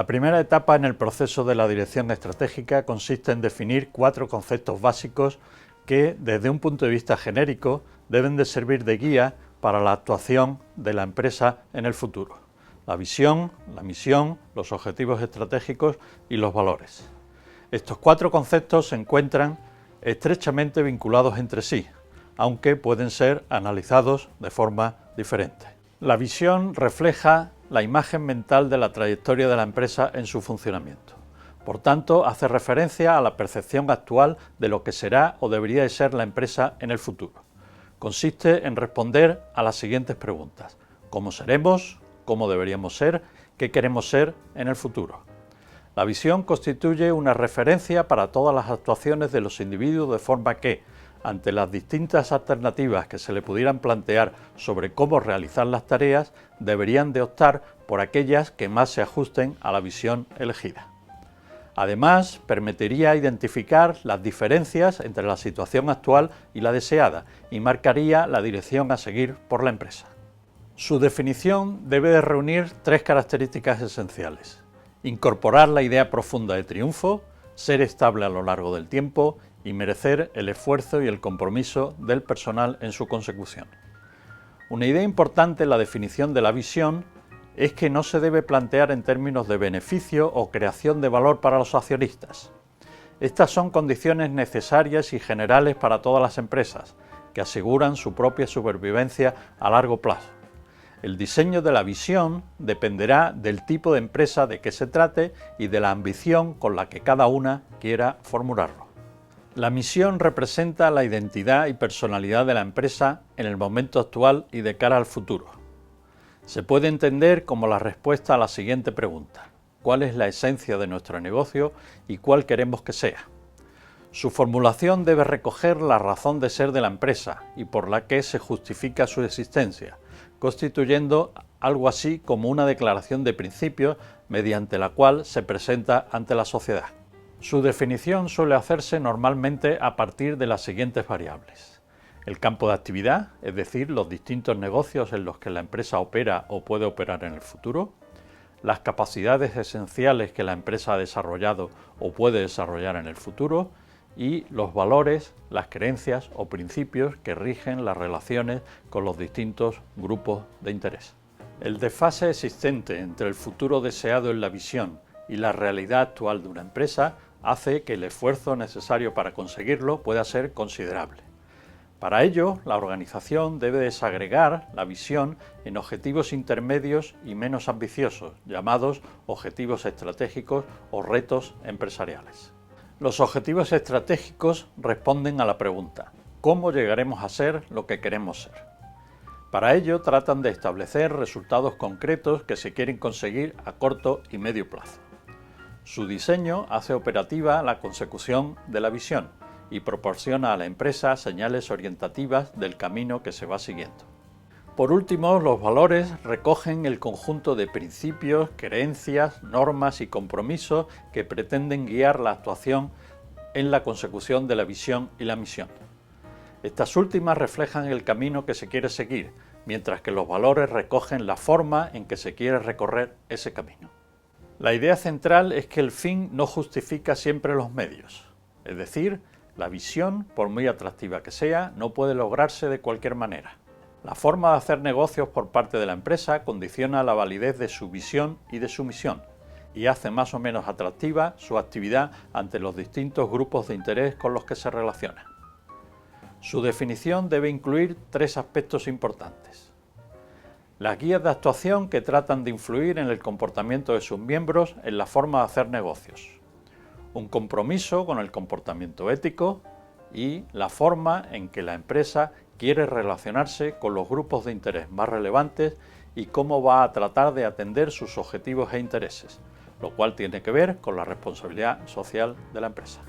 La primera etapa en el proceso de la dirección estratégica consiste en definir 4 conceptos básicos que, desde un punto de vista genérico, deben de servir de guía para la actuación de la empresa en el futuro: la visión, la misión, los objetivos estratégicos y los valores. Estos 4 conceptos se encuentran estrechamente vinculados entre sí, aunque pueden ser analizados de forma diferente. La visión refleja la imagen mental de la trayectoria de la empresa en su funcionamiento. Por tanto, hace referencia a la percepción actual de lo que será o debería de ser la empresa en el futuro. Consiste en responder a las siguientes preguntas: ¿cómo seremos? ¿Cómo deberíamos ser? ¿Qué queremos ser en el futuro? La visión constituye una referencia para todas las actuaciones de los individuos, de forma que, ante las distintas alternativas que se le pudieran plantear sobre cómo realizar las tareas, deberían de optar por aquellas que más se ajusten a la visión elegida. Además, permitiría identificar las diferencias entre la situación actual y la deseada y marcaría la dirección a seguir por la empresa. Su definición debe de reunir 3 características esenciales: incorporar la idea profunda de triunfo, ser estable a lo largo del tiempo y merecer el esfuerzo y el compromiso del personal en su consecución. Una idea importante en la definición de la visión es que no se debe plantear en términos de beneficio o creación de valor para los accionistas. Estas son condiciones necesarias y generales para todas las empresas, que aseguran su propia supervivencia a largo plazo. El diseño de la visión dependerá del tipo de empresa de que se trate y de la ambición con la que cada una quiera formularlo. La misión representa la identidad y personalidad de la empresa en el momento actual y de cara al futuro. Se puede entender como la respuesta a la siguiente pregunta: ¿cuál es la esencia de nuestro negocio y cuál queremos que sea? Su formulación debe recoger la razón de ser de la empresa y por la que se justifica su existencia, constituyendo algo así como una declaración de principios mediante la cual se presenta ante la sociedad. Su definición suele hacerse normalmente a partir de las siguientes variables: el campo de actividad, es decir, los distintos negocios en los que la empresa opera o puede operar en el futuro; las capacidades esenciales que la empresa ha desarrollado o puede desarrollar en el futuro; y los valores, las creencias o principios que rigen las relaciones con los distintos grupos de interés. El desfase existente entre el futuro deseado en la visión y la realidad actual de una empresa hace que el esfuerzo necesario para conseguirlo pueda ser considerable. Para ello, la organización debe desagregar la visión en objetivos intermedios y menos ambiciosos, llamados objetivos estratégicos o retos empresariales. Los objetivos estratégicos responden a la pregunta: ¿cómo llegaremos a ser lo que queremos ser? Para ello, tratan de establecer resultados concretos que se quieren conseguir a corto y medio plazo. Su diseño hace operativa la consecución de la visión y proporciona a la empresa señales orientativas del camino que se va siguiendo. Por último, los valores recogen el conjunto de principios, creencias, normas y compromisos que pretenden guiar la actuación en la consecución de la visión y la misión. Estas últimas reflejan el camino que se quiere seguir, mientras que los valores recogen la forma en que se quiere recorrer ese camino. La idea central es que el fin no justifica siempre los medios, es decir, la visión, por muy atractiva que sea, no puede lograrse de cualquier manera. La forma de hacer negocios por parte de la empresa condiciona la validez de su visión y de su misión, y hace más o menos atractiva su actividad ante los distintos grupos de interés con los que se relaciona. Su definición debe incluir 3 aspectos importantes: las guías de actuación que tratan de influir en el comportamiento de sus miembros en la forma de hacer negocios; un compromiso con el comportamiento ético; y la forma en que la empresa quiere relacionarse con los grupos de interés más relevantes y cómo va a tratar de atender sus objetivos e intereses, lo cual tiene que ver con la responsabilidad social de la empresa.